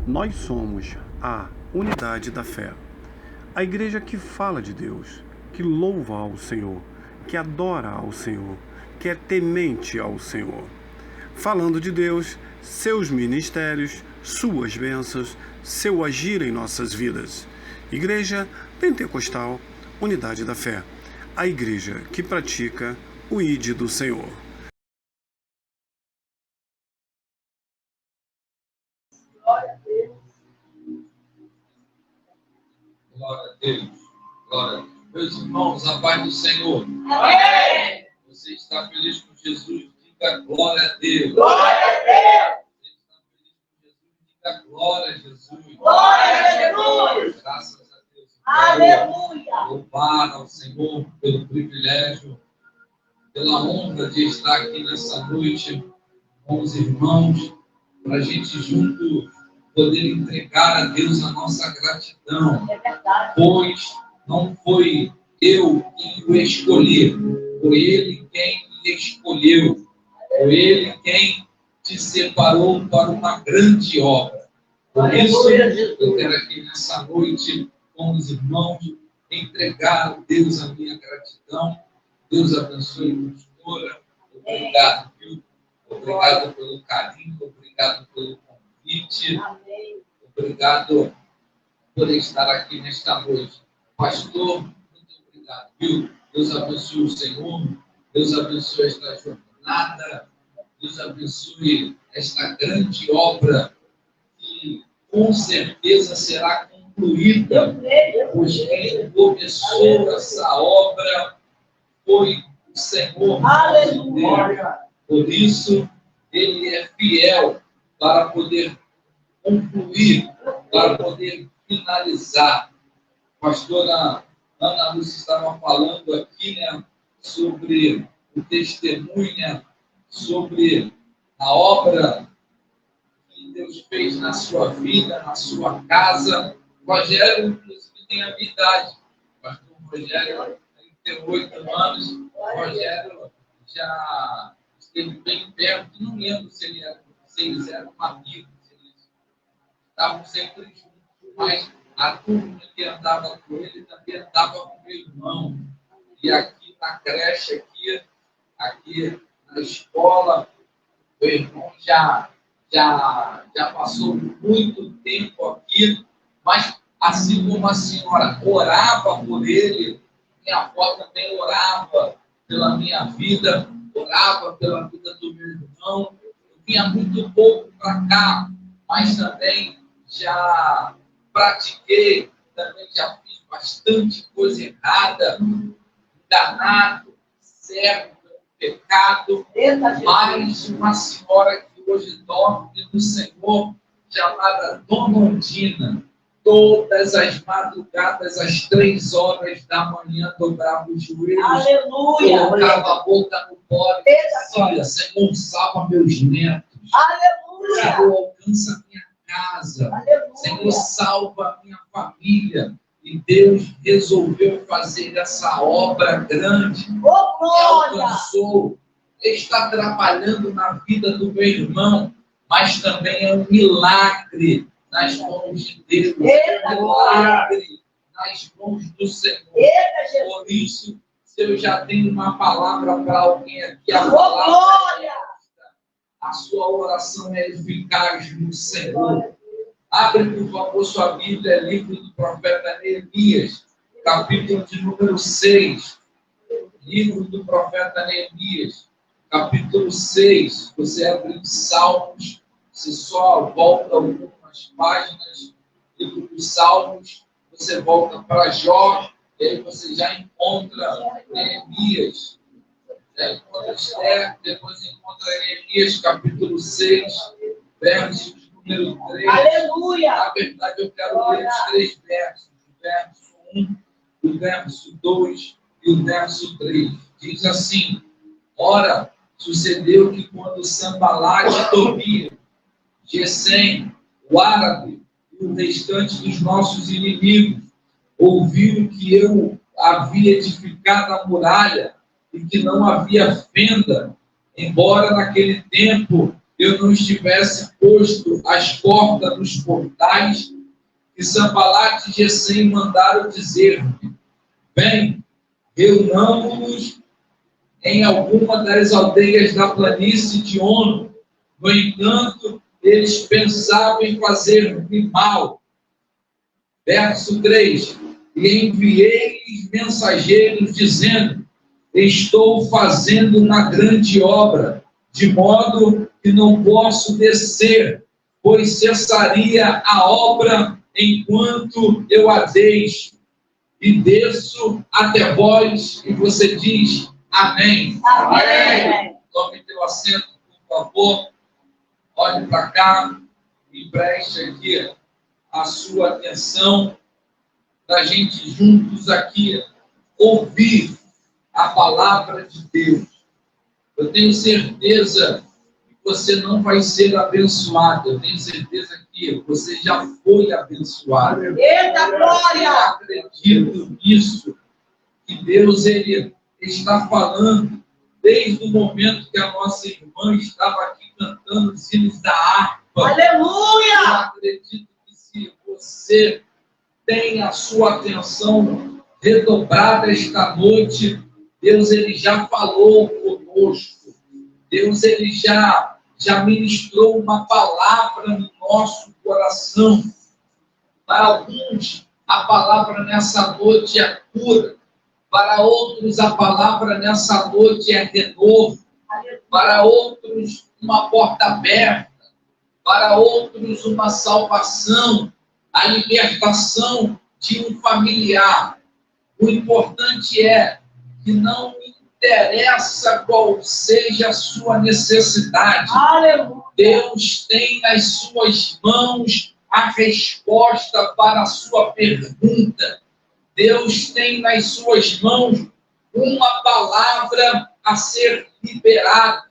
Nós somos a unidade da fé. A igreja que fala de Deus, que louva ao Senhor, que adora ao Senhor, que é temente ao Senhor. Falando de Deus, seus ministérios, suas bênçãos, seu agir em nossas vidas. Igreja Pentecostal, Unidade da Fé. A igreja que pratica o ID do Senhor. Glória a Deus. Glória a Deus. Glória a Deus. Meus irmãos, a paz do Senhor. Amém. Você está feliz com Jesus? Diga glória a Deus. Glória a Deus. Você está feliz com Jesus? Diga glória a Jesus. Glória a Jesus. Graças a Deus. Aleluia. Louvar ao Senhor pelo privilégio, pela honra de estar aqui nessa noite com os irmãos, para a gente junto poder entregar a Deus a nossa gratidão. É verdade. Pois não foi eu quem o escolhi, foi Ele quem me escolheu, foi Ele quem te separou para uma grande obra. Por isso, eu quero aqui nessa noite, com os irmãos, entregar a Deus a minha gratidão. Deus abençoe a pastora. Obrigado, viu? Obrigado pelo carinho, obrigado pelo convite. Amém. Obrigado por estar aqui nesta noite. Pastor, muito obrigado, viu? Deus abençoe o Senhor, Deus abençoe esta jornada, Deus abençoe esta grande obra que com certeza será concluída, pois quem começou essa obra foi o Senhor. Aleluia. Por isso, Ele é fiel para poder concluir, para poder finalizar. A pastora Ana Lúcia estava falando aqui, né, sobre o testemunho, né, sobre a obra que Deus fez na sua vida, na sua casa. Rogério, inclusive, tem a minha idade. O pastor Rogério tem 38 anos. O Rogério já esteve bem perto. Não lembro se eles eram amigos, se eles estavam sempre juntos, mas a turma que andava com ele também andava com meu irmão. E aqui na creche, aqui na escola, meu irmão já passou muito tempo aqui, mas assim como a senhora orava por ele, minha avó também orava pela minha vida, orava pela vida do meu irmão. Eu vinha muito pouco para cá, mas também já pratiquei, também já fiz bastante coisa errada, enganado, cego pelo pecado. Mas uma senhora que hoje dorme no Senhor, chamada Dona Ondina, todas as madrugadas, às 3 horas da manhã, dobrava os joelhos, Aleluia. colocava a boca no pó e dizia: Senhor, salva meus netos. Aleluia. Senhor, alcança a minha casa. Aleluia. Senhor, salva a minha família. E Deus resolveu fazer essa obra grande. Oh, glória. Alcançou. Está trabalhando na vida do meu irmão, mas também é um milagre nas mãos de Deus. Eita, Um milagre nas mãos do Senhor. Eita, Jesus. Por isso, se eu já tenho uma palavra para alguém aqui, a Oh, palavra, glória. a sua oração é eficaz no Senhor. Abre, por favor, sua Bíblia, livro do profeta Neemias, capítulo de número 6. Livro do profeta Neemias, capítulo 6. Você abre em Salmos, você só volta algumas páginas. Livro dos Salmos, você volta para Jó, e aí você já encontra Neemias. Já encontra Esther, depois encontra Neemias, capítulo 6, versos número 3. Aleluia. Na verdade, eu quero ler os 3 versos. O verso 1, o verso 2 e o verso 3. Diz assim: Ora, sucedeu que quando Sanbalate e Tobia, Gesem, o árabe e o restante dos nossos inimigos ouviram que eu havia edificado a muralha e que não havia fenda, embora naquele tempo eu não estivesse posto as portas nos portais, e Sanbalat e Gesem mandaram dizer-me: vem, reunamos-nos em alguma das aldeias da planície de Ono. No entanto, eles pensavam em fazer-me mal. Verso 3: e enviei-lhes mensageiros dizendo: estou fazendo uma grande obra, de modo que não posso descer, pois cessaria a obra enquanto eu a deixo. E desço até vós, e você diz: amém. Amém. Tome teu assento, por favor. Olhe para cá e preste aqui a sua atenção, para a gente juntos aqui ouvir a palavra de Deus. Eu tenho certeza que você não vai ser abençoado. Eu tenho certeza que você já foi abençoado. Eita, Eu glória! acredito nisso, que Deus ele está falando desde o momento que a nossa irmã estava aqui cantando os hinos da harpa. Eu Aleluia! acredito que se você tem a sua atenção redobrada esta noite, Deus ele já falou conosco. Deus ele já ministrou uma palavra no nosso coração. Para alguns, a palavra nessa noite é cura. Para outros, a palavra nessa noite é renovo. Para outros, uma porta aberta. Para outros, uma salvação, a libertação de um familiar. O importante é que não interessa qual seja a sua necessidade. Aleluia! Deus tem nas suas mãos a resposta para a sua pergunta. Deus tem nas suas mãos uma palavra a ser liberada.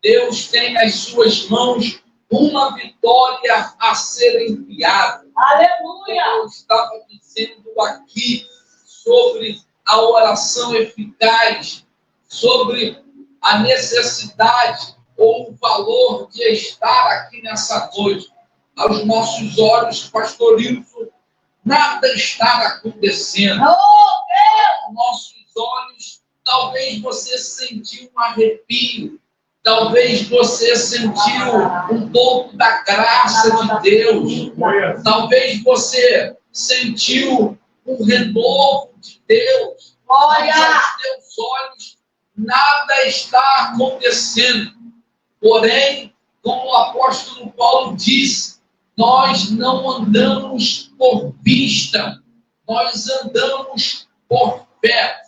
Deus tem nas suas mãos uma vitória a ser enviada. Aleluia! Eu estava dizendo aqui sobre a oração eficaz, sobre a necessidade ou o valor de estar aqui nessa noite. Aos nossos olhos, pastor Wilson, nada está acontecendo. Oh, Deus! Aos nossos olhos, talvez você sentiu um arrepio, talvez você sentiu um pouco da graça de Deus, talvez você sentiu um renovo de Deus. Olha! Mas aos teus olhos nada está acontecendo. Porém, como o apóstolo Paulo disse, nós não andamos por vista, nós andamos por fé.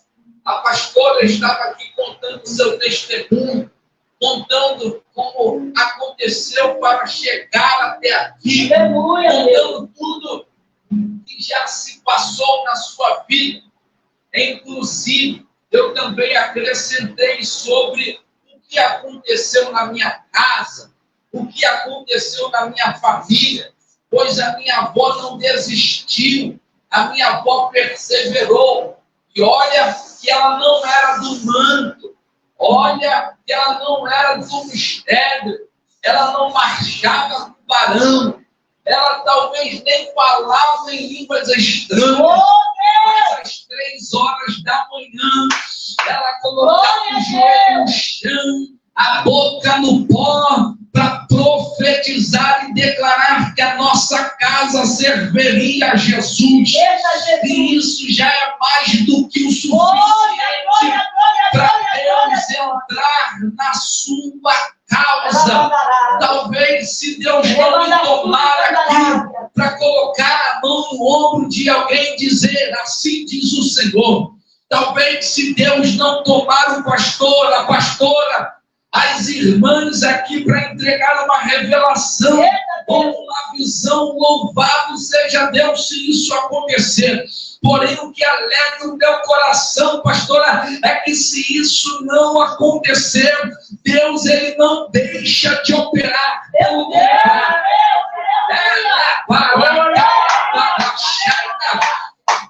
A pastora estava aqui contando seu testemunho, contando como aconteceu para chegar até aqui, Aleluia! contando tudo que já se passou na sua vida. Inclusive, eu também acrescentei sobre o que aconteceu na minha casa, o que aconteceu na minha família, pois a minha avó não desistiu, a minha avó perseverou. E olha que ela não era do manto, olha que ela não era do mistério, ela não marchava com barão, ela talvez nem falava em línguas estranhas. Mas às 3 horas da manhã, ela colocava o joelho no chão, a boca no pó, para profetizar e declarar que a nossa casa serviria a Jesus. E isso já é mais do que o suficiente para Deus entrar na sua causa. Talvez, se Deus não me tomar aqui para colocar a mão no ombro de alguém e dizer: assim diz o Senhor. Talvez, se Deus não tomar o pastor, a pastora, as irmãs aqui para entregar uma revelação ou uma visão, louvado seja Deus se isso acontecer. Porém, o que alegra o meu coração, pastora, é que se isso não acontecer, Deus ele não deixa de operar.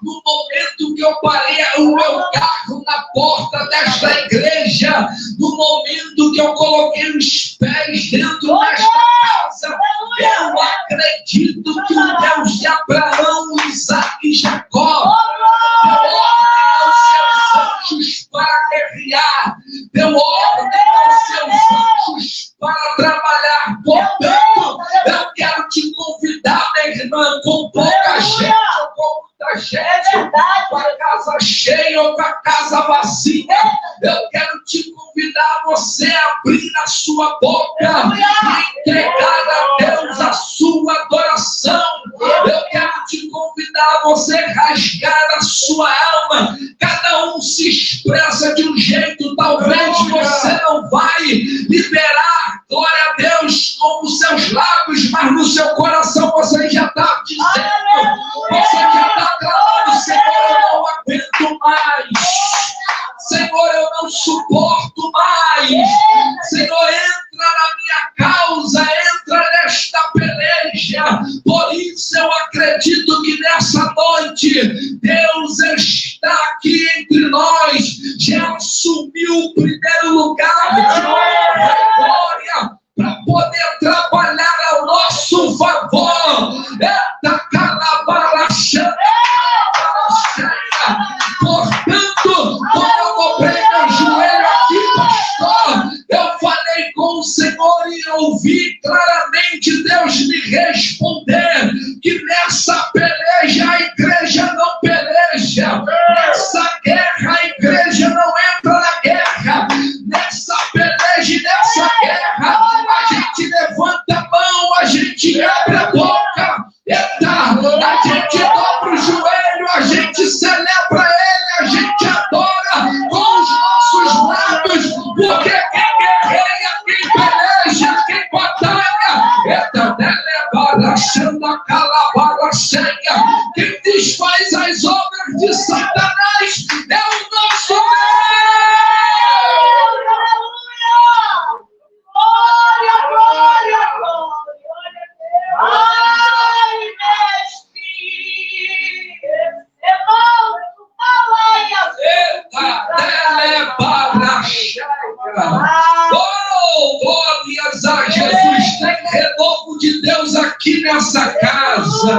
No momento que eu parei o meu carro na porta desta igreja, no momento que eu coloquei os pés dentro entro nesta casa, eu acredito que o Deus de Abraão, Isaac e Jacó deu ordem aos seus anjos para guerrear, deu ordem aos seus anjos para trabalhar. Portanto, eu quero te convidar, minha irmã, com pouca gente ou com muita gente, com a casa cheia ou com a casa vazia, eu quero te convidar a você abrir a sua boca e entregar a Deus a sua adoração. Eu quero te convidar a você rasgar a sua alma. Cada um se expressa de um jeito, talvez você não vai liberar glória a Deus com os seus lábios, mas no seu coração você já está dizendo, você já está clamando: Senhor, eu não aguento mais, Senhor, eu não suporto mais, Senhor, entra na minha causa, entra nesta peleja. Por isso eu acredito que nessa noite Deus está aqui entre nós, já assumiu o primeiro lugar de honra e glória para poder trabalhar ao nosso favor. Eita, calabaraxana. Portanto, quando eu dobrei meu joelho aqui, pastor, eu falei com o Senhor e ouvi claramente Deus me responder que nessa peleja a igreja não peleja, nessa guerra a igreja não entra na guerra, nessa peleja e nessa guerra a gente levanta a mão, a gente abre a boca, a gente dobra o joelho, a gente celebra Ele, a gente adora com os nossos lábios, porque quem guerreia, quem peleja, quem batalha, quem desfaz as obras de Satanás é o nosso Deus. Glória, glória, glória. Ai, mestre, irmão, fala aí a Oh, glórias a Jesus, tem renovo de Deus aqui nessa casa.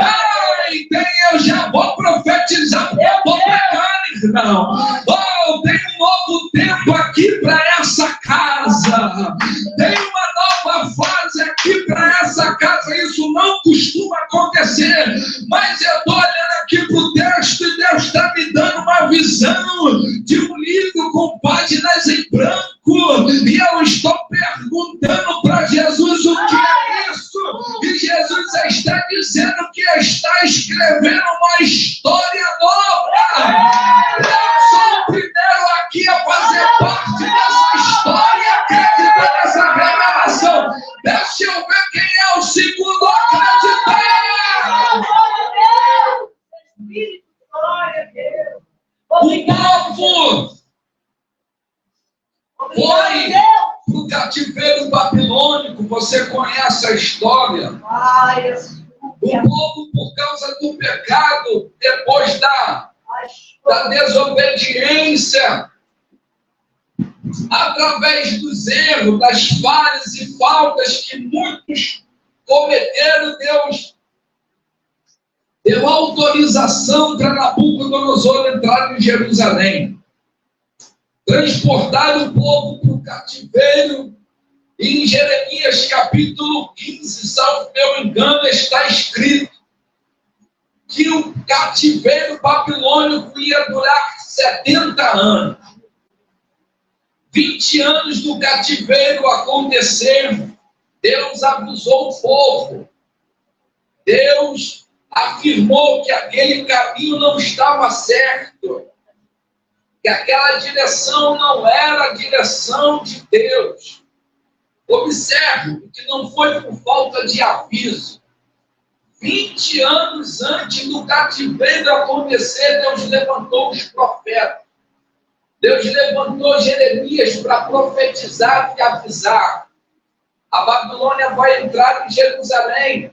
Ai, eu já vou profetizar, eu vou pregar, irmão. Oh, tem um novo tempo aqui para essa casa. Tem uma nova fase aqui para essa casa. Isso não costuma acontecer, mas eu estou olhando aqui para o texto e Deus está me dando uma visão de um livro com páginas em branco. E eu estou perguntando para Jesus o que é isso. E Jesus está dizendo que está escrevendo uma história nova. Eu sou o primeiro aqui a fazer parte dessa história, acreditar nessa revelação. Deixa eu ver quem é o segundo a acreditar. Glória a Deus. O povo foi para o cativeiro babilônico. Você conhece a história? O povo, por causa do pecado, depois da desobediência, através dos erros, das falhas e faltas que muitos cometeram, Deus deu autorização para Nabucodonosor entrar em Jerusalém. Transportaram o povo para o cativeiro. E em Jeremias capítulo 15, salvo meu engano, está escrito que o cativeiro babilônico ia durar 70 anos. 20 anos do cativeiro aconteceram. Deus avisou o povo. Deus afirmou que aquele caminho não estava certo, que aquela direção não era a direção de Deus. Observe que não foi por falta de aviso. 20 anos antes do cativeiro acontecer, Deus levantou os profetas. Deus levantou Jeremias para profetizar e avisar. A Babilônia vai entrar em Jerusalém,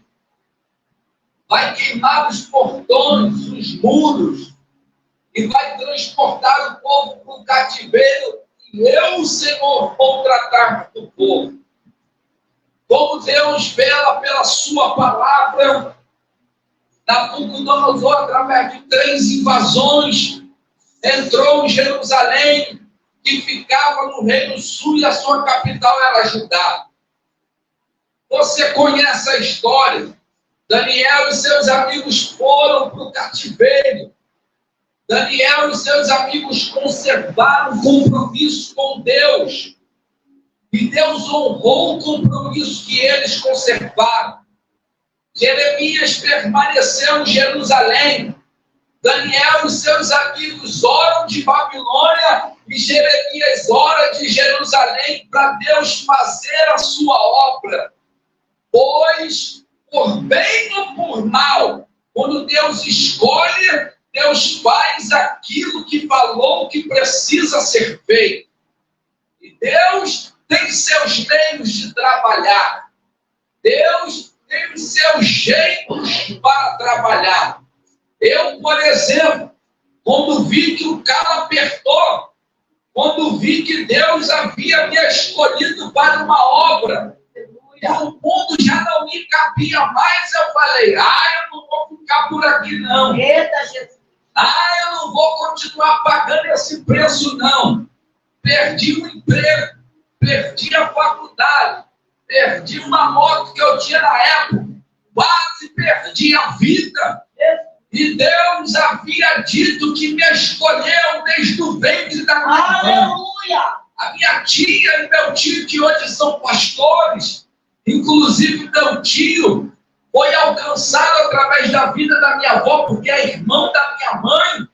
vai queimar os portões, os muros, e vai transportar o povo para o cativeiro, e eu, Senhor, vou tratar do povo. Deus vela pela sua palavra. Nabucodonosor, através de 3 invasões, entrou em Jerusalém, que ficava no Reino Sul, e a sua capital era Judá. Você conhece a história. Daniel e seus amigos foram para o cativeiro. Daniel e seus amigos conservaram o compromisso com Deus. E Deus honrou o compromisso que eles conservaram. Jeremias permaneceu em Jerusalém. Daniel e seus amigos oram de Babilônia e Jeremias ora de Jerusalém para Deus fazer a sua obra. Pois, por bem ou por mal, quando Deus escolhe, Deus faz aquilo que falou que precisa ser feito. E Deus tem seus meios de trabalhar. Deus tem os seus jeitos para trabalhar. Eu, por exemplo, quando vi que o carro apertou, quando vi que Deus havia me escolhido para uma obra, e o mundo já não me cabia mais, eu falei, eu não vou ficar por aqui não. Eita, Jesus. Eu não vou continuar pagando esse preço não. Perdi o emprego, perdi a faculdade, perdi uma moto que eu tinha na época, quase perdi a vida. E Deus havia dito que me escolheu desde o ventre da minha mãe. Aleluia! A minha tia e meu tio, que hoje são pastores, inclusive meu tio foi alcançado através da vida da minha avó, porque é irmão da minha mãe,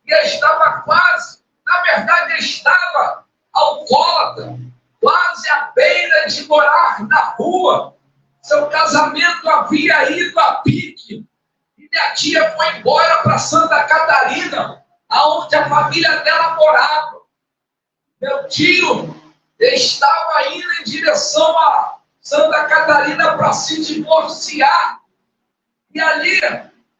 e estava quase, na verdade estava alcoólatra, quase à beira de morar na rua. Seu casamento havia ido a pique. Minha tia foi embora para Santa Catarina, aonde a família dela morava. Meu tio estava indo em direção a Santa Catarina para se divorciar. E ali,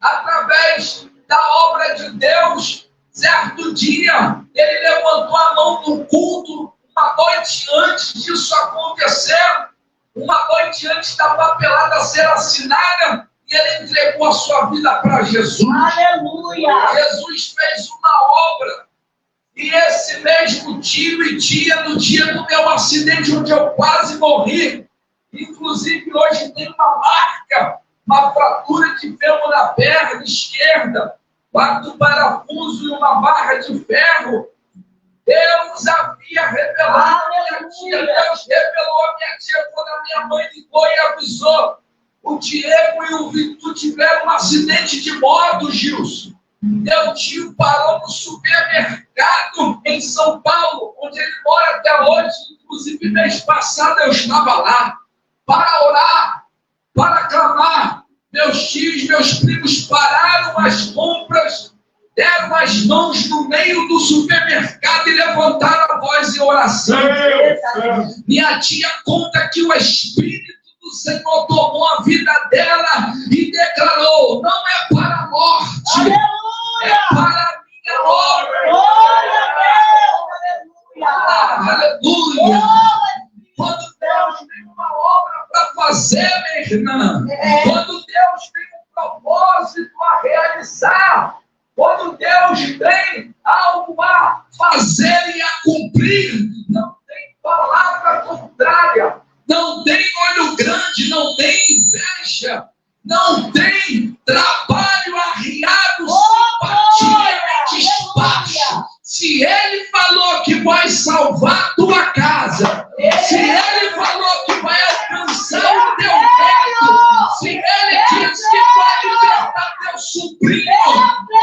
através da obra de Deus, certo dia, ele levantou a mão no culto, uma noite antes disso acontecer, uma noite antes da papelada ser assinada, e ele entregou a sua vida para Jesus. Aleluia! Jesus fez uma obra. E esse mesmo tio e tia, no dia do meu acidente, onde eu quase morri, inclusive hoje tem uma marca, uma fratura de fêmur na perna esquerda, 4 parafusos e uma barra de ferro. Deus havia revelado a minha tia. Deus revelou a minha tia quando a minha mãe ligou e avisou. O Diego e o Victor tiveram um acidente de moto, Gilson. Meu tio parou no supermercado em São Paulo, onde ele mora até hoje. Inclusive, mês passado eu estava lá para orar, para clamar. Meus tios, meus primos pararam as compras, deram as mãos no meio do supermercado e levantaram a voz em oração. Minha tia conta que o Espírito do Senhor tomou a vida dela e declarou: não é para a morte, é para a minha obra. Glória a Deus! Aleluia! Quando Deus tem uma obra para fazer, minha irmã, quando Deus tem um propósito a realizar, quando Deus tem algo a fazer e a cumprir, não tem palavra contrária, não tem olho grande, não tem inveja, não tem trabalho arriado, simpatia e despacho. Se Ele falou que vai salvar a tua casa, se Ele falou que vai alcançar o teu teto, se Ele disse que vai libertar teu sobrinho,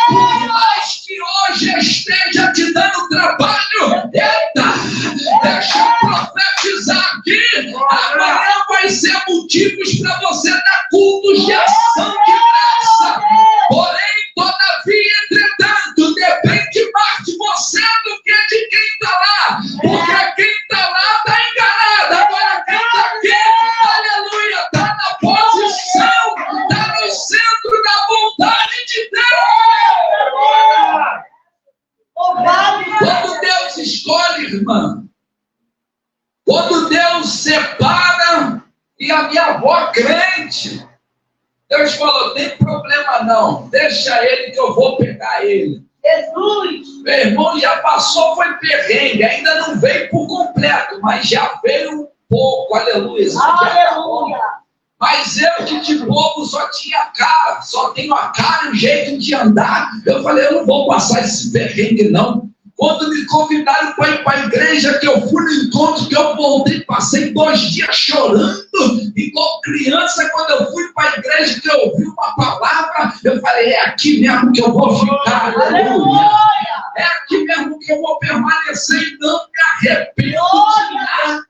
por mais que hoje esteja te dando trabalho, deixa eu profetizar aqui, amanhã vai ser motivos para você dar cultos de ação de graça. Porém, todavia, entretanto, depende mais de você do que de quem está lá, porque quem está lá está enganado. Agora quem está aqui, aleluia, está na posição, está no centro da vontade de Deus. Quando Deus escolhe, irmã, quando Deus separa E a minha avó crente. Deus falou, tem problema não, deixa ele que eu vou pegar ele. Jesus! Meu irmão já passou, foi perrengue, ainda não veio por completo, mas já veio um pouco, aleluia. Aleluia! Mas eu que de bobo só tinha cara, só tenho a cara e o jeito de andar. Eu falei, eu não vou passar esse perrengue não. Quando me convidaram para ir para a igreja, que eu fui no encontro, que eu voltei, passei 2 dias chorando, igual criança. Quando eu fui para a igreja, que eu ouvi uma palavra, eu falei, é aqui mesmo que eu vou ficar, aleluia. É aqui mesmo que eu vou permanecer e não me arrependo de nada.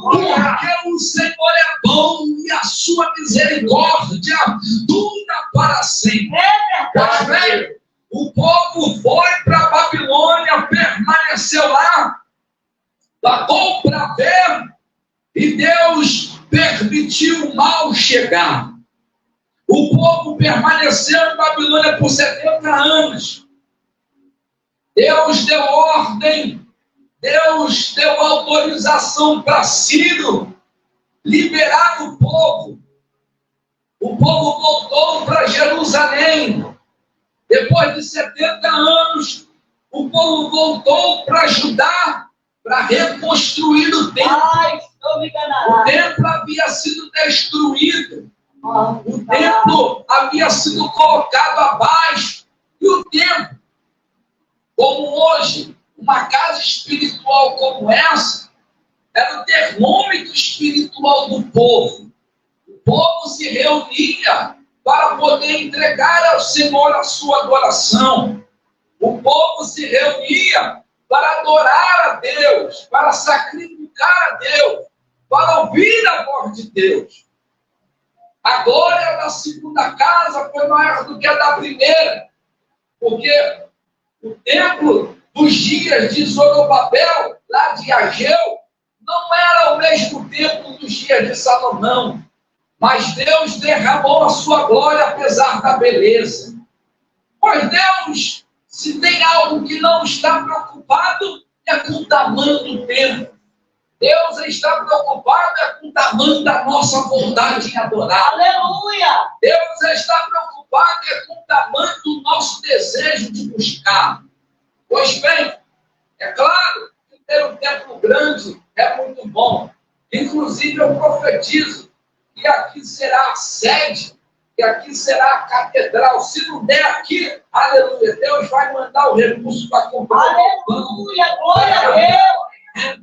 Porque o Senhor é bom e a sua misericórdia dura para sempre. Pois bem, o povo foi para a Babilônia, permaneceu lá, pagou para ver, e Deus permitiu o mal chegar. O povo permaneceu em Babilônia por 70 anos. Deus deu ordem, Deus deu autorização para Ciro liberar o povo. O povo voltou para Jerusalém. Depois de 70 anos, o povo voltou para Judá, para reconstruir o templo. O templo havia sido destruído. O templo havia sido colocado abaixo. E o templo, como hoje, uma casa espiritual como essa, era o termômetro espiritual do povo. O povo se reunia para poder entregar ao Senhor a sua adoração. O povo se reunia para adorar a Deus, para sacrificar a Deus, para ouvir a voz de Deus. A glória da segunda casa foi maior do que a da primeira, porque o templo dos dias de Zorobabel, lá de Ageu, não era o mesmo templo dos dias de Salomão. Mas Deus derramou a sua glória apesar da beleza. Pois Deus, se tem algo que não está preocupado, é com o tamanho do templo. Deus está preocupado com o tamanho da nossa vontade em adorar. Aleluia! Deus está preocupado com o tamanho do nosso desejo de buscar. Pois bem, é claro que ter um templo grande é muito bom. Inclusive, eu profetizo que aqui será a sede, que aqui será a catedral. Se não der aqui, aleluia, Deus vai mandar o recurso para comprar. Aleluia, glória a Deus!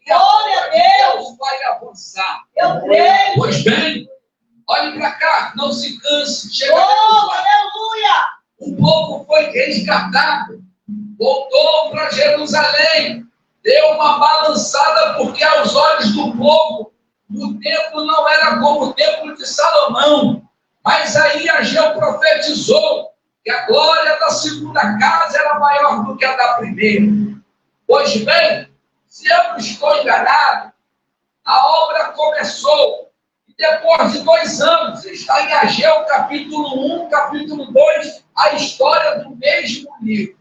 Glória a Deus! Vai avançar. Eu creio! Pois bem, olhe para cá, não se canse. Chega Aleluia! O povo foi resgatado, voltou para Jerusalém, deu uma balançada, porque aos olhos do povo, o templo não era como o templo de Salomão. Mas aí Ageu profetizou que a glória da segunda casa era maior do que a da primeira. Pois bem, se eu não estou enganado, a obra começou. E depois de 2 anos, está em Ageu capítulo 1, capítulo 2, a história do mesmo livro.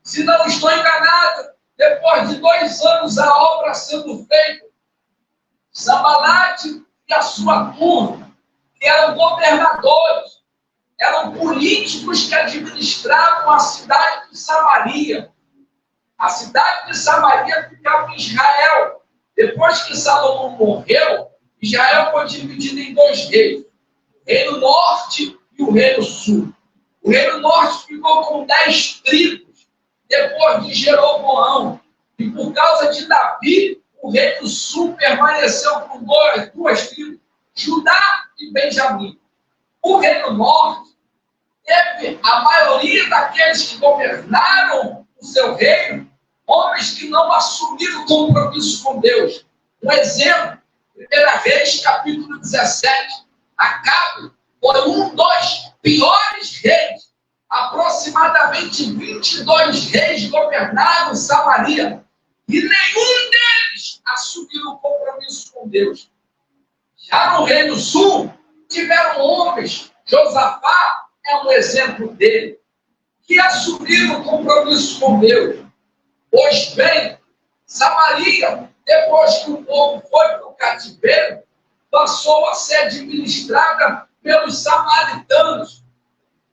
Se não estou enganado, depois de 2 anos a obra sendo feita, Sambalate e a sua turma, que eram governadores, eram políticos que administravam a cidade de Samaria. A cidade de Samaria ficava em Israel. Depois que Salomão morreu, Israel foi dividido em 2 reinos, o reino norte e o reino sul. O reino norte ficou com 10 tribos, depois de Jeroboão. E por causa de Davi, o reino sul permaneceu com 2 tribos, Judá e Benjamim. O reino norte teve a maioria daqueles que governaram o seu reino, homens que não assumiram compromisso com Deus. Um exemplo, 1 Reis, capítulo 17. Acabe foi um dos piores reis. Aproximadamente 22 reis governaram Samaria. E nenhum deles assumiram o compromisso com Deus. Já no Reino Sul, tiveram homens, Josafá é um exemplo dele, que assumiram o compromisso com Deus. Pois bem, Samaria, depois que o povo foi para o cativeiro, passou a ser administrada pelos samaritanos.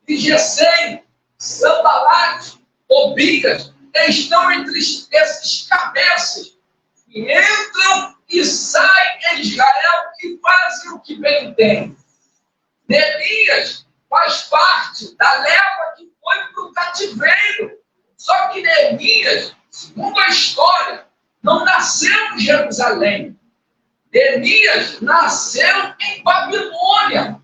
E Gesem, Sanbalate, Tobias estão entre esses cabeças que entram e saem em Israel e fazem o que bem tem. Neemias faz parte da leva que foi para o cativeiro. Só que Neemias, segundo a história, não nasceu em Jerusalém. Neemias nasceu em Babilônia.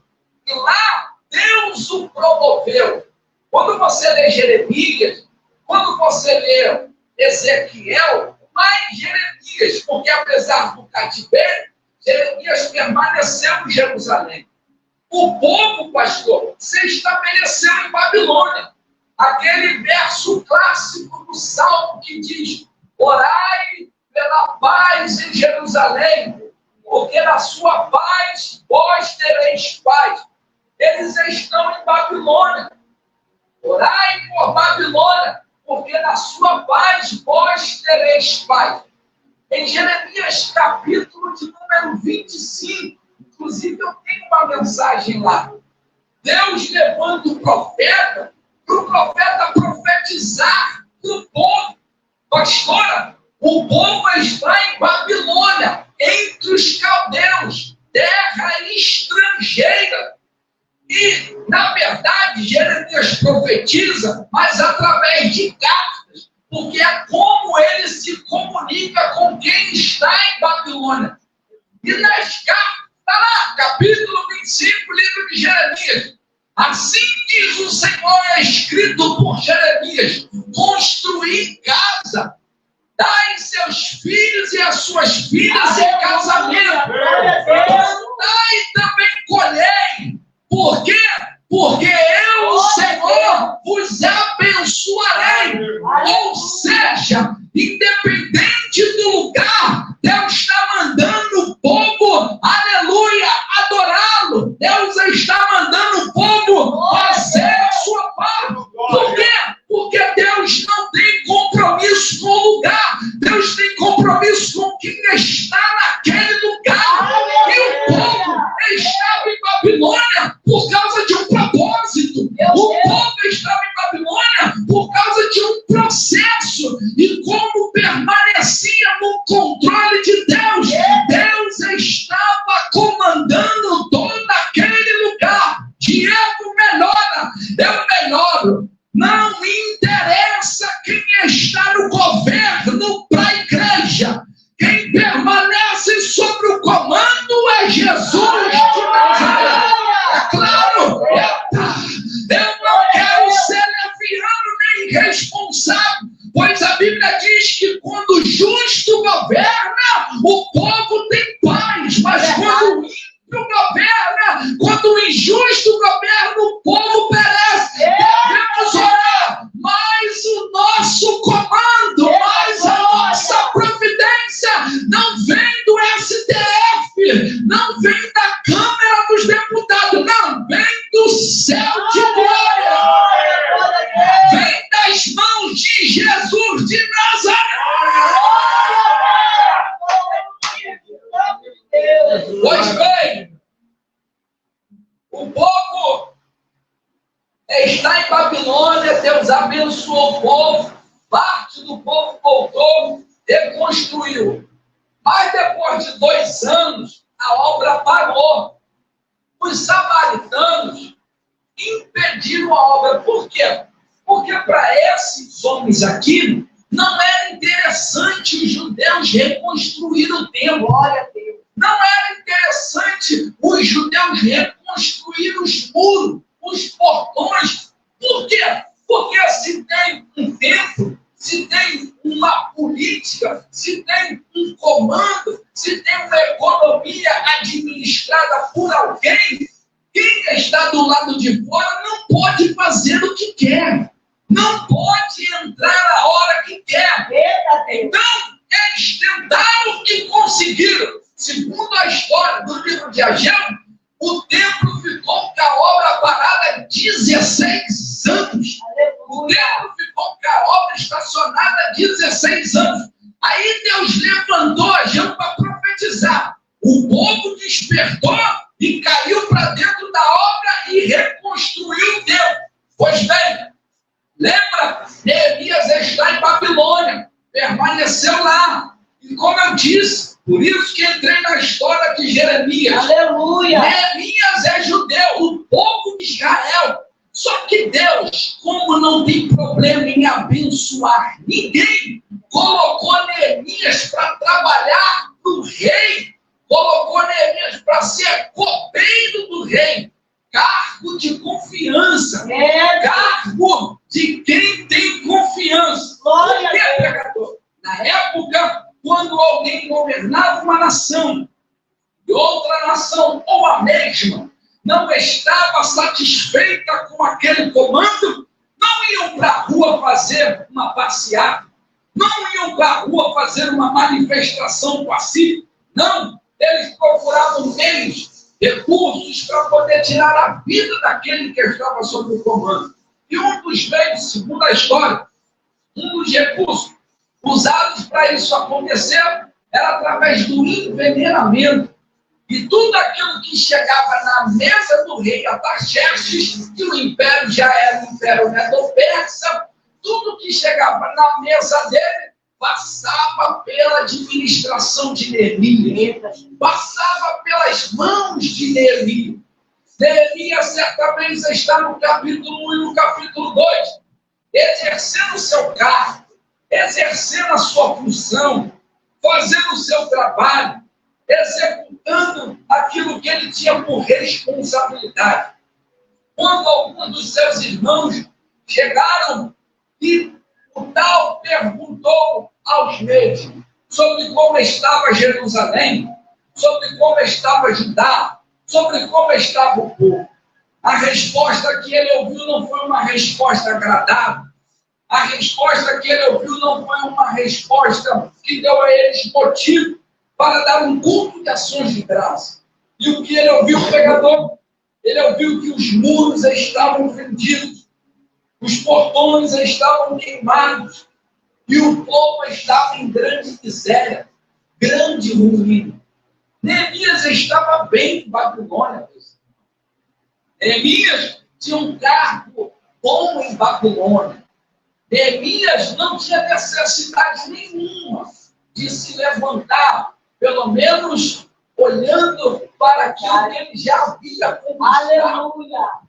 E lá Deus o promoveu. Quando você lê Jeremias, quando você lê Ezequiel, mais Jeremias, porque apesar do cativeiro, Jeremias permaneceu em Jerusalém. O povo, pastor, se estabeleceu em Babilônia. Aquele verso clássico do Salmo que diz: orai pela paz em Jerusalém, porque na sua paz vós tereis paz. Eles estão em Babilônia. Orai por Babilônia, porque na sua paz vós tereis paz. Em Jeremias, capítulo de número 25, inclusive eu tenho uma mensagem lá. Deus levando o profeta, para o profeta profetizar para o povo. Pastora, o povo está em Babilônia, entre os caldeus, terra estrangeira. E, na verdade, Jeremias profetiza, mas através de cartas, porque é como ele se comunica com quem está em Babilônia. E nas cartas, está lá, capítulo 25, livro de Jeremias. Assim diz o Senhor, é escrito por Jeremias: construir casa, dai seus filhos e as suas filhas em casamento, plantai e também colhei. Por quê? Porque eu, o Senhor, vos abençoarei. Ou seja, independente do lugar, Deus está mandando o povo, aleluia, adorá-lo. Deus está mandando o povo fazer a sua parte. Por quê? Porque Deus não tem compromisso com o lugar. Deus tem compromisso com quem está naquele lugar. E o povo estava em Babilônia por causa de um propósito. O povo estava em Babilônia por causa de um processo. E como permanecia no controle de Deus, Deus estava comandando todo aquele lugar. Diego melhora, eu melhoro. Não interessa quem está no governo para a igreja. Quem permanece sobre o comando é Jesus de Nazaré. É claro, eu não quero ser leviano nem irresponsável, pois a Bíblia diz que quando o justo governa, o povo tem paz, mas quando o ímpio governa, quando o injusto governa, o povo perece. Devemos orar, mas o nosso comando, mas a nossa providência não vem do STF, não vem da Câmara dos Deputados, não, vem do céu de glória, vem das mãos de Jesus de Nazaré. Pois bem, o povo está em Babilônia, Deus abençoou o povo, parte do povo voltou, reconstruiu. Mas depois de 2 anos, a obra parou. Os samaritanos impediram a obra. Por quê? Porque para esses homens aqui, não era interessante os judeus reconstruir o templo. Glória a Deus. Não era interessante os judeus reconstruir os muros, os portões. Por quê? Porque se tem um templo, se tem uma política, se tem um comando, se tem uma economia administrada por alguém, quem está do lado de fora não pode fazer o que quer. Não pode entrar a hora que quer. Então, eles tentaram e conseguiram. Segundo a história do livro de Ageu, o templo ficou com a obra parada 16 anos. O templo ficou com a obra estacionada 16 anos. Aí Deus levantou Ageu para profetizar. O povo despertou e caiu para dentro da obra e reconstruiu o templo. Pois bem, lembra? Neemias está em Babilônia, permaneceu lá. E como eu disse, por isso que entrei na história de Jeremias. Aleluia! Neemias é judeu, o povo de Israel. Só que Deus, como não tem problema em abençoar ninguém, colocou Neemias para trabalhar para o rei. Colocou Neemias para ser copeiro do rei. Cargo de confiança. Cargo de quem tem confiança. Por quê, pregador? Na época, quando alguém governava uma nação e outra nação, ou a mesma, não estava satisfeita com aquele comando, não iam para a rua fazer uma passeata, não iam para a rua fazer uma manifestação pacífica, não, eles procuravam meios, recursos para poder tirar a vida daquele que estava sob o comando. E um dos meios, segundo a história, um dos recursos usados para isso acontecer era através do envenenamento. E tudo aquilo que chegava na mesa do rei Artaxerxes, que o império já era o império medo-persa, tudo que chegava na mesa dele passava pela administração de Neemias, passava pelas mãos de Neemias. Neemias certa vez está no capítulo 1 e no capítulo 2, exercendo o seu cargo, exercendo a sua função, fazendo o seu trabalho, executando aquilo que ele tinha por responsabilidade. Quando alguns dos seus irmãos chegaram e o tal perguntou aos reis sobre como estava Jerusalém, sobre como estava Judá, sobre como estava o povo. A resposta que ele ouviu não foi uma resposta agradável. A resposta que ele ouviu não foi uma resposta que deu a eles motivo para dar um culto de ações de graça. E o que ele ouviu, pregador? Ele ouviu que os muros estavam fendidos, os portões estavam queimados, e o povo estava em grande miséria, grande ruína. Neemias estava bem em Babilônia. Neemias tinha um cargo bom em Babilônia. Neemias não tinha necessidade nenhuma de se levantar, pelo menos olhando para aquilo que ele já havia conquistado,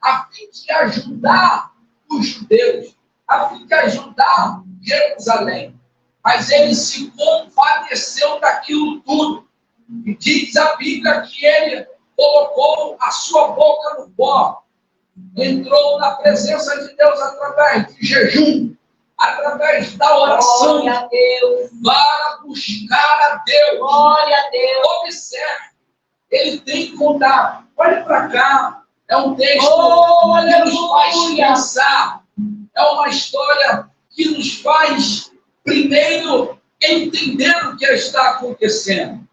a fim de ajudar os judeus, a fim de ajudar Jerusalém. Mas ele se compadeceu daquilo tudo. E diz a Bíblia que ele colocou a sua boca no pó, entrou na presença de Deus através de jejum, através da oração, para buscar a Deus. Glória a Deus. Observe, ele tem que contar. Olhe para cá, é um texto que nos faz pensar, é uma história que nos faz, primeiro, entender o que está acontecendo.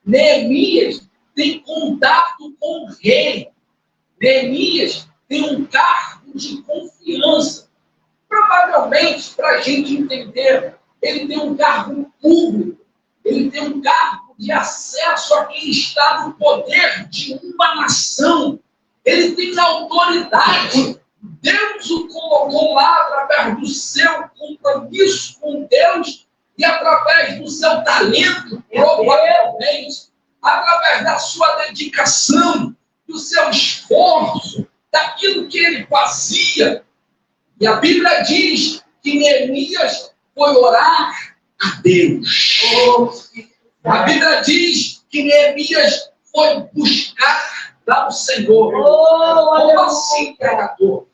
Neemias tem contato com o rei. Neemias tem um cargo de confiança. Provavelmente, para a gente entender, ele tem um cargo público, ele tem um cargo de acesso a quem está no poder de uma nação. Ele tem autoridade. Deus o colocou lá através do seu compromisso com Deus e através do seu talento, provavelmente, através da sua dedicação, do seu esforço, daquilo que ele fazia. E a Bíblia diz que Neemias foi orar a Deus. A Bíblia diz que Neemias foi buscar ao Senhor. Como assim, pregador?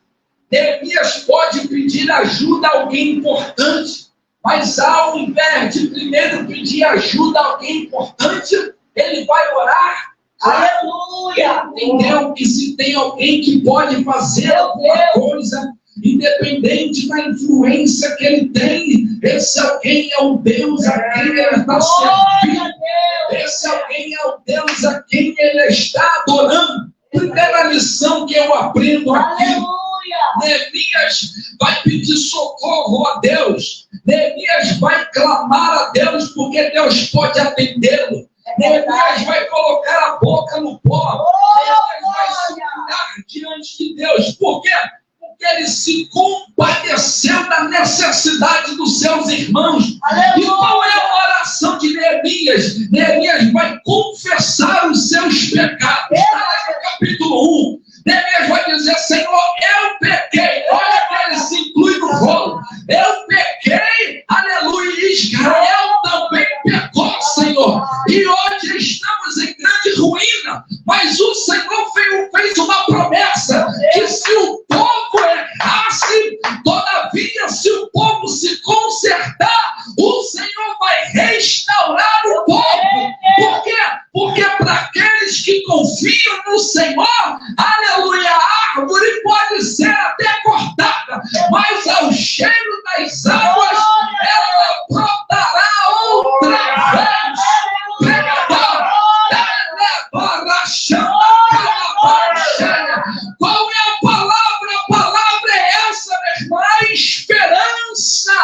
Neemias pode pedir ajuda a alguém importante, mas ao invés de primeiro pedir ajuda a alguém importante, ele vai orar. Aleluia! Entendeu? Que se tem alguém que pode fazer alguma coisa, independente da influência que ele tem, esse alguém é o Deus a quem ele está servindo. Esse alguém é o Deus a quem ele está adorando. Primeira lição que eu aprendo aqui. Neemias vai pedir socorro a Deus. Neemias vai clamar a Deus, porque Deus pode atendê-lo. Neemias vai colocar a boca no pó. Neemias vai se humilhar diante de Deus. Por quê? Porque ele se compadeceu da necessidade dos seus irmãos. E qual é a oração de Neemias? Neemias vai confessar os seus pecados. Está lá no capítulo 1. Neemias vai dizer: Senhor, eu pequei. Olha que ele se inclui no rolo. Eu pequei, aleluia. Israel também pecou, Senhor. E hoje estamos em grande ruína. Mas o Senhor fez uma promessa: que se o povo errasse, todavia, se o povo se consertar, o Senhor vai restaurar o povo. Por quê? Porque para aqueles que confiam no Senhor, aleluia, a árvore pode ser até cortada, mas ao cheiro das águas ela brotará outra vez. Pregador, qual é a palavra? A palavra é essa, meu irmão, a esperança.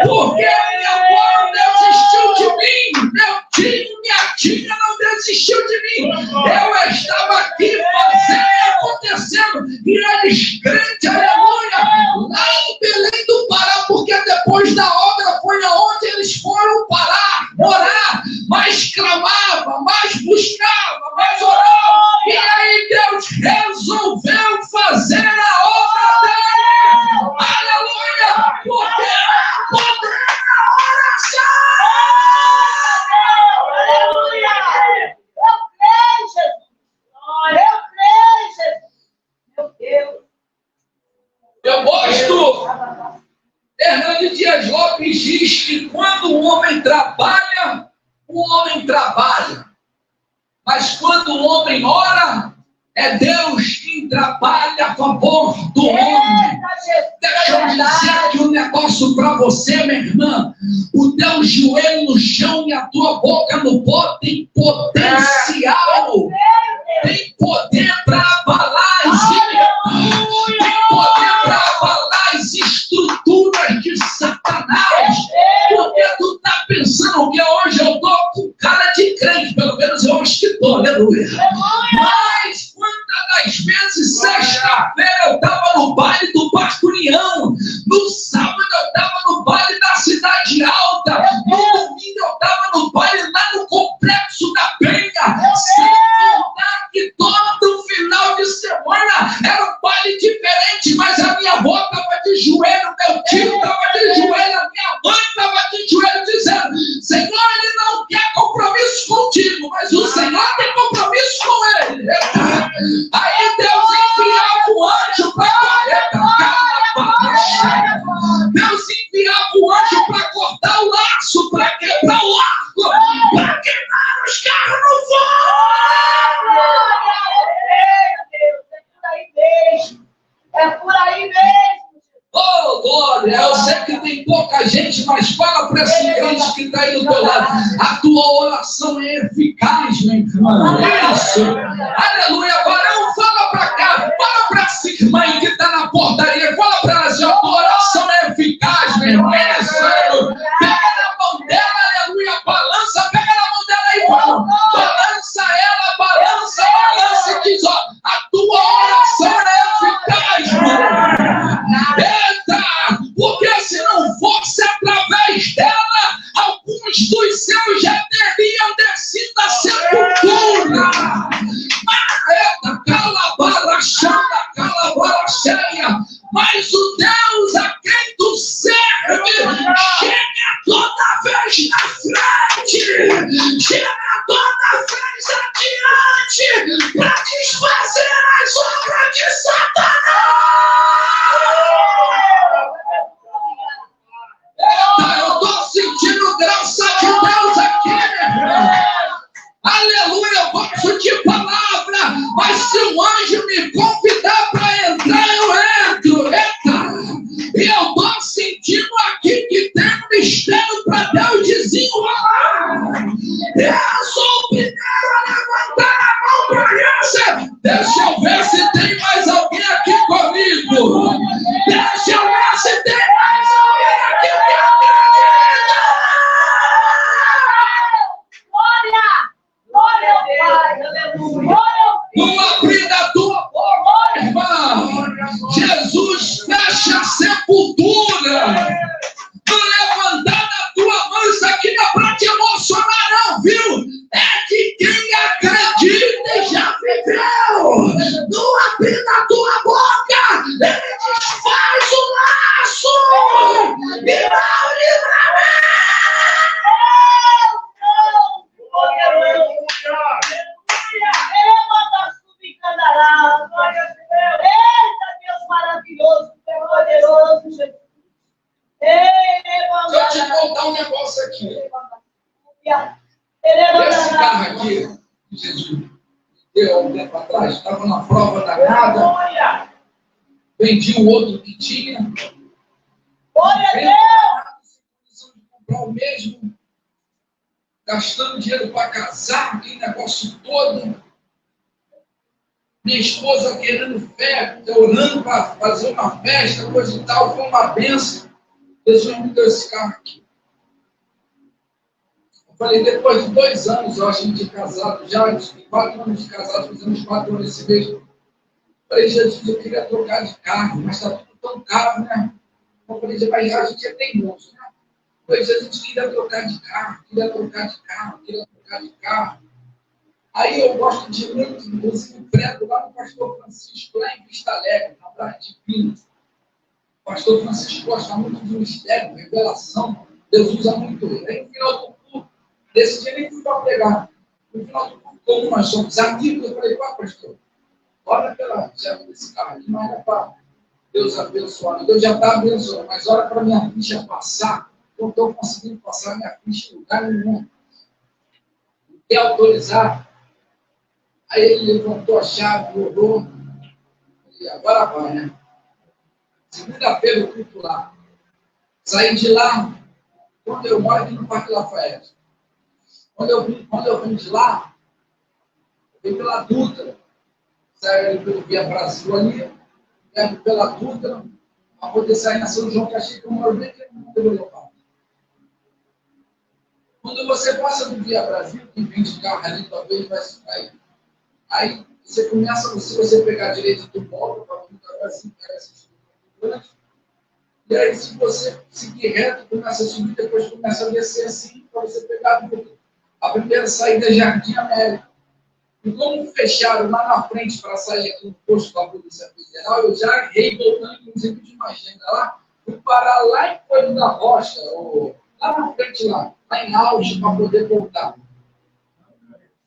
Porque minha avó não desistiu de mim, meu tio, minha tia não desistiu de mim. Eu estava aqui fazendo e acontecendo, e eles crentes, aleluia, lá em Belém do Pará, porque depois da obra foi aonde eles foram parar, morar, mais clamava, mais buscava, mais orava, e aí Deus resolveu fazer a obra dele, aleluia, porque é poder na oração. Aleluia! Eu creio, Jesus! Meu Deus! Eu gosto. Hernando Dias Lopes diz que quando o homem trabalha, mas quando o homem ora, é Deus quem trabalha a favor do homem. Deixa eu dizer aqui um negócio para você, minha irmã. O teu joelho no chão e a tua boca no pó tem potencial. Tem poder para abalar tem poder para abalar as estruturas de Satanás. Porque tu tá pensando que hoje eu tô com cara de crente, pelo menos eu acho que tô, aleluia. Mas quantas das vezes, sexta-feira eu estava no baile do Pastorião, no sábado eu estava no baile da Cidade Alta, no domingo eu estava no baile lá no Complexo da Penha, sem contar que todo final de semana era um baile diferente, mas a minha avó estava de joelho, meu tio estava de joelho, a minha mãe estava de joelho, dizendo: Senhor, ele não quer compromisso contigo, mas o Senhor tem compromisso com ele. Aí Deus enviava o anjo para Deus enviava o anjo para cortar o laço, para quebrar o arco, para queimar os carros no fogo. É por aí mesmo. Oh, glória! Eu sei que tem pouca gente, mas fala para esse crente que está aí do teu lado. A tua oração é eficaz, meu irmão. Isso. Aleluia. Agora não fala para cá. Fala para essa irmã que está na portaria. Fala para ela assim: a tua oração é eficaz, meu irmão. Isso. Pega na mão dela, aleluia. Balança, pega na mão dela aí, irmão. Balança ela, balança e diz: ó, a tua oração é eficaz, mano. Eita! Porque se não fosse através dela, alguns dos seus já teriam descido a sepultura. Eita! Calabara cheia. Mas o Deus a quem tu serve chega toda vez na frente, chega toda vez adiante para desfazer as obras de Satanás. Eu estou sentindo graça de Deus aqui, meu irmão. Aleluia, eu gosto de palavra, mas se o anjo me convidar para entrar, eu entro. Eita! E eu estou sentindo aqui que tem um mistério para Deus desenrolar. Eu sou o primeiro a levantar a mão para isso. eu, há um tempo atrás, estava na prova danada, vendi o outro que tinha. Glória a Deus! De comprar o mesmo, gastando dinheiro para casar, aquele negócio todo. Minha esposa querendo fé, orando para fazer uma festa, coisa e tal, foi uma bênção. Jesus me deu esse carro aqui. Eu falei, depois de 2 anos, eu acho, de casado, já 4 anos de casado, fizemos 4 anos esse mês. Eu falei, Jesus, eu queria trocar de carro, mas está tudo tão caro, né? Eu falei, mas a gente é teimoso, né? Eu falei, Jesus, queria trocar de carro, queria trocar de carro. Aí eu gosto de muito, inclusive, prego lá no pastor Francisco, lá em Vista Alegre, na Praia de Pinhos. O pastor Francisco gosta muito de mistério, revelação. Deus usa muito ele. Aí no final do culto, desse dia nem fui para pregar. No final do culto, como nós somos amigos, eu falei, pastor, olha pela chave desse carro aqui, não era para Deus abençoar. Deus já está abençoando, mas olha para minha ficha passar. Eu não estou conseguindo passar minha ficha em lugar nenhum. Não quer autorizar. Aí ele levantou a chave, orou. E agora vai, né? Segunda-feira eu fui lá. Saí de lá, quando eu moro aqui no Parque Lafayette. Quando eu vim de lá, eu vim pela Dutra. Saí pelo Via Brasil ali, pela Dutra, para poder sair na São João, que achei que eu moro bem aqui no Developado. Quando você passa do Via Brasil, que vem de carro ali, talvez vai sair. Aí você começa, se você pegar a direita do Polo, para o Brasil, pega essa estrutura. E aí, se você seguir reto, começa a subir, depois começa a descer assim, para você pegar a primeira saída é Jardim América. E como fecharam lá na frente para sair aqui no posto da Polícia Federal, eu já errei, voltando, inclusive, de uma agenda lá, fui parar lá em Coelho da Rocha, lá na frente, lá em Auge, para poder voltar.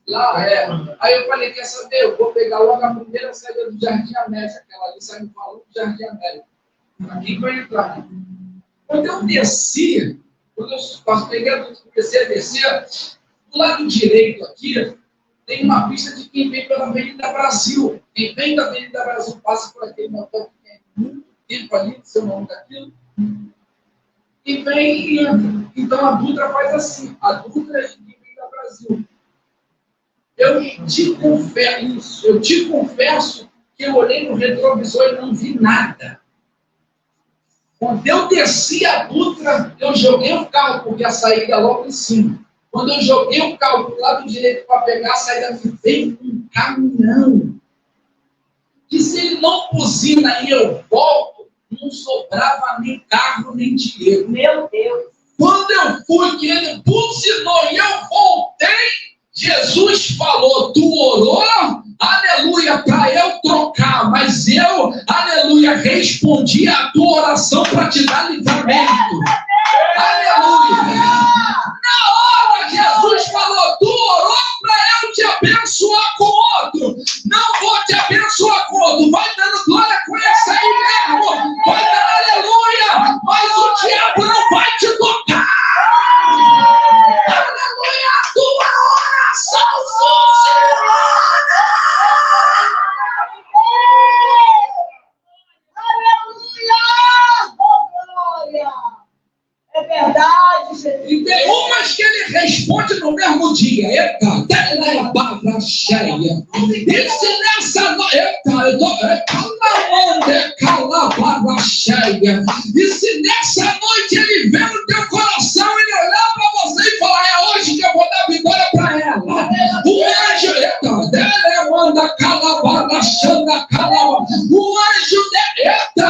Lá é. Aí eu falei, quer saber? Eu vou pegar logo a primeira saída do Jardim América, aquela ali sai no valor do Jardim América. Aqui vai entrar. Né? Quando eu desci, quando eu peguei a comecei a descer, do lado direito aqui, tem uma pista de quem vem pela Avenida Brasil. Quem vem da Avenida Brasil passa por aquele montão que tem muito tempo ali, seu nome daquilo. E vem e entra. Então a Dutra faz assim. A Dutra é de quem vem da Brasil. Eu te confesso que eu olhei no retrovisor e não vi nada. Quando eu desci a Dutra, eu joguei o carro, porque a saída é logo em cima. Quando eu joguei o carro do lado direito para pegar a saída, veio um caminhão. Que se ele não buzina e eu volto, não sobrava nem carro, nem dinheiro. Meu Deus! Quando eu fui, que ele buzinou e eu voltei, Jesus falou, tu orou, aleluia, para eu trocar, mas eu, aleluia, respondi a tua oração para te dar livramento. Aleluia. Na hora Jesus falou, tu orou para eu te abençoar com outro. Não vou te abençoar com outro. Vai dando glória com esse aí mesmo. Vai dando aleluia. Mas o diabo não vai te tocar. Aleluia. A tua oração funciona. Aleluia. Glória. É verdade, Jesus. E tem umas que ele responde no mesmo dia. Eita, barra cheia. E se nessa noite. Eita, eu tô. Barra cheia. E se nessa noite ele vê no teu coração, ele olhar para você e falar: é hoje que eu vou dar vitória para ela. O anjo, eita, manda calabara, xanda calabara. O anjo, eita,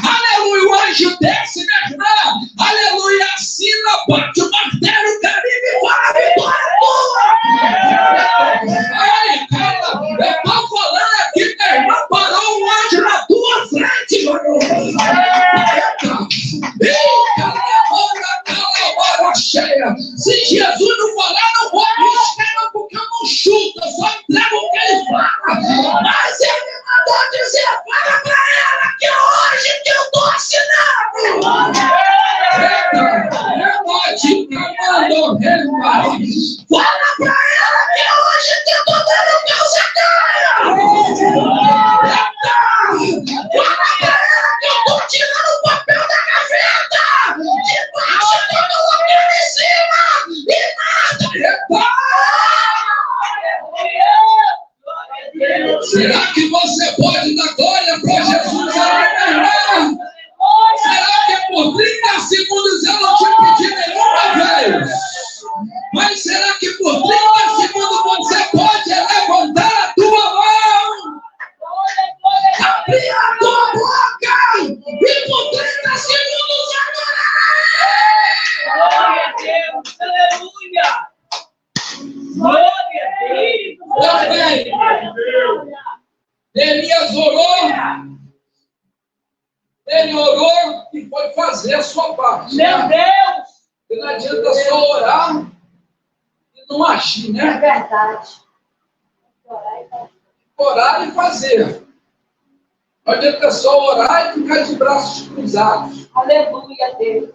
aleluia, o anjo desce, minha irmã. Aleluia, assina, bate o martelo, Caribe, para a vitória tua! Ai, cara, eu estou falando aqui, minha irmã, parou um anjo na tua frente, mano! Eita, calabara cheia! Se Jesus não falar, não vou arriscar, não, porque eu não chuto, eu só entrego o que ele fala! Mas é Será que você pode dar glória para Jesus? Será que é por 30 segundos eu não te pedi nenhuma vez? Mas será que por 30 segundos você pode levantar a tua mão? Abrir a tua boca! E por 30 segundos adorar! Glória a Deus! Aleluia! Glória a Deus! Também. Elias orou. Ele orou e foi fazer a sua parte. Meu Deus! E não adianta só orar e não agir, É né? verdade. Orar e fazer. Não adianta só orar e ficar de braços cruzados. Aleluia, Deus.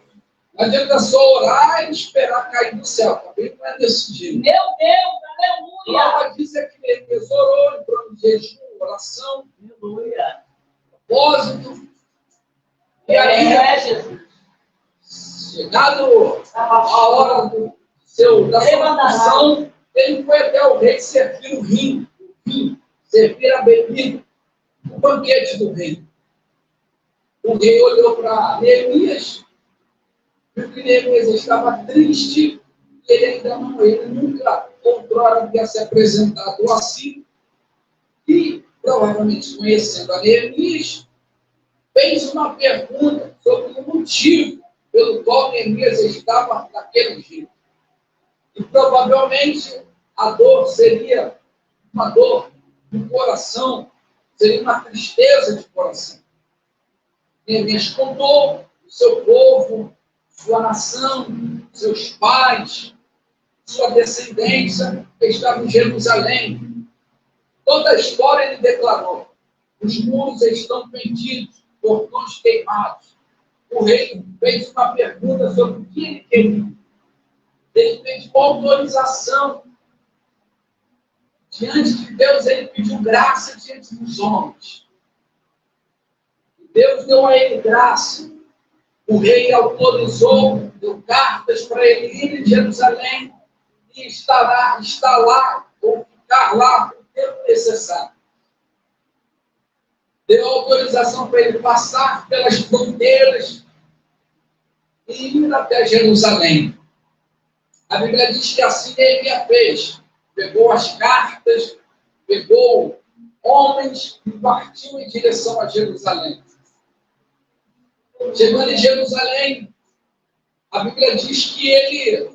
Não adianta só orar e esperar cair do céu. Também não é desse jeito. Meu Deus, aleluia. Prova disso é que Elias orou, entrou em jejum, oração, Aleluia. propósito. E aí, Jesus. chegado a hora da sua função, ele foi até o rei servir o vinho, servir a bebida, o banquete do rei. O rei olhou para Neemias, viu que Neemias estava triste, e ele nunca outrora havia se apresentado assim, e provavelmente conhecendo a Neemias, fez uma pergunta sobre o motivo pelo qual Neemias estava daquele jeito. E provavelmente a dor seria uma dor do coração, seria uma tristeza de coração. Neemias contou o seu povo, sua nação, seus pais, sua descendência que estava em Jerusalém. Toda a história ele declarou: os muros estão fendidos, portões queimados. O rei fez uma pergunta sobre o que ele queria. Ele pediu autorização. Diante de Deus, ele pediu graça diante dos homens. Deus deu a ele graça. O rei autorizou, deu cartas para ele ir em Jerusalém e estar lá, ou ficar lá o tempo necessário. Deu autorização para ele passar pelas fronteiras e ir até Jerusalém. A Bíblia diz que assim Neemias fez. Pegou as cartas, pegou homens e partiu em direção a Jerusalém. Chegando em Jerusalém, a Bíblia diz que ele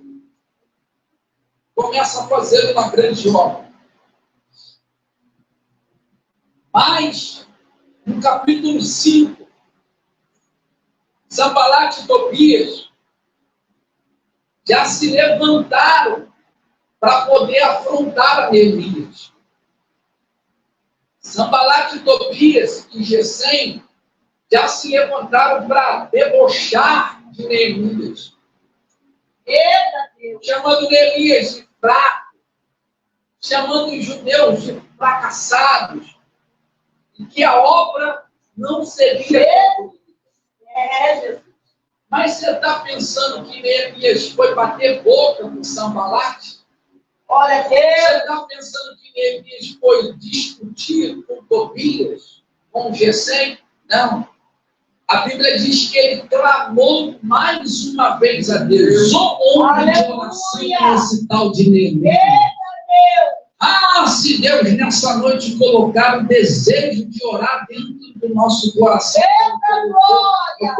começa a fazer uma grande obra. Mas, no capítulo 5, Sanbalat e Tobias já se levantaram para poder afrontar a Neemias. Sanbalat e Tobias e Gesem já se levantaram para debochar de Neemias. Eita, Deus. Chamando Neemias de fraco, chamando os judeus de fracassados, e que a obra não seria concluída. Jesus. Mas você está pensando que Neemias foi bater boca com Sanbalat? Olha, Você Deus. está pensando que Neemias foi discutir com Tobias, com Gesem? Não. A Bíblia diz que ele clamou mais uma vez a Deus. Só homem de oração esse tal de Neemias. Eita, Deus. Ah, se Deus nessa noite colocar o desejo de orar dentro do nosso coração. Eita, glória.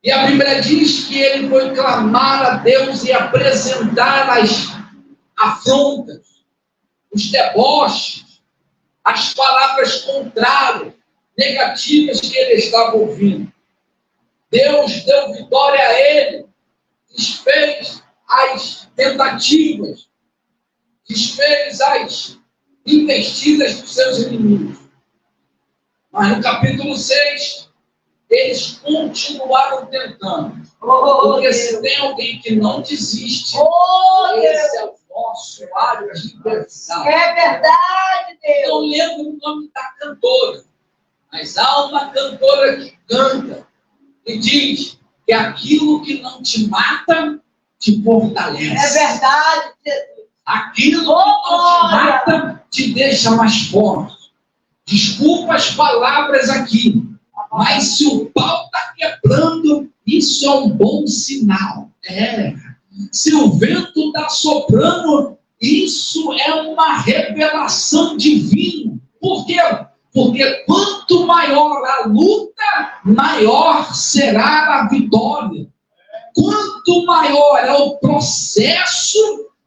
E a Bíblia diz que ele foi clamar a Deus e apresentar as afrontas, os deboches, as palavras contrárias, negativas que ele estava ouvindo. Deus deu vitória a ele, desfez as tentativas, desfez as investidas dos seus inimigos. Mas no capítulo 6, eles continuaram tentando. Porque se tem alguém que não desiste, esse é o nosso adversário. É verdade, Deus. Eu lembro o nome da cantora, mas há uma cantora que canta e diz que aquilo que não te mata, te fortalece. É verdade, Jesus. Aquilo que não te mata te deixa mais forte. Desculpa as palavras aqui, mas se o pau está quebrando, isso é um bom sinal. Se o vento está soprando, isso é uma revelação divina. Por quê? Porque quanto maior a luta, maior será a vitória. Quanto maior é o processo,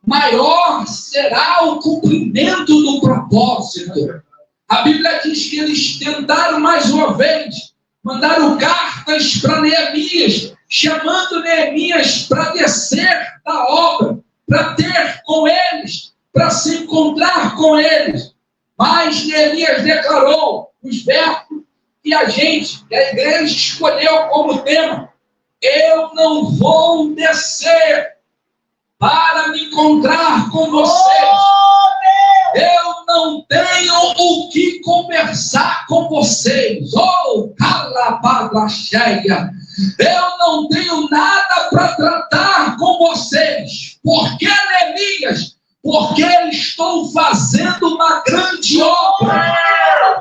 maior será o cumprimento do propósito. A Bíblia diz que eles tentaram mais uma vez, mandaram cartas para Neemias, chamando Neemias para descer da obra, para ter com eles, para se encontrar com eles. Mas Neemias declarou os versos que a igreja escolheu como tema: eu não vou descer para me encontrar com vocês. Eu não tenho o que conversar com vocês. Calabagacheia. Eu não tenho nada para tratar com vocês. Por que, Neemias? Porque estou fazendo uma grande obra,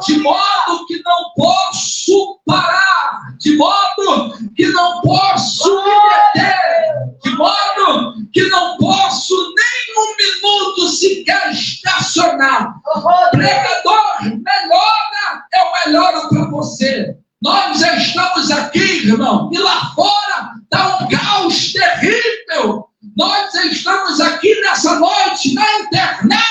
de modo que não posso parar, de modo que não posso me deter, de modo que não posso nem um minuto sequer estacionar. Pregador, melhora para você. Nós já estamos aqui, irmão, e lá fora está um caos terrível. Nós estamos aqui nessa noite na internet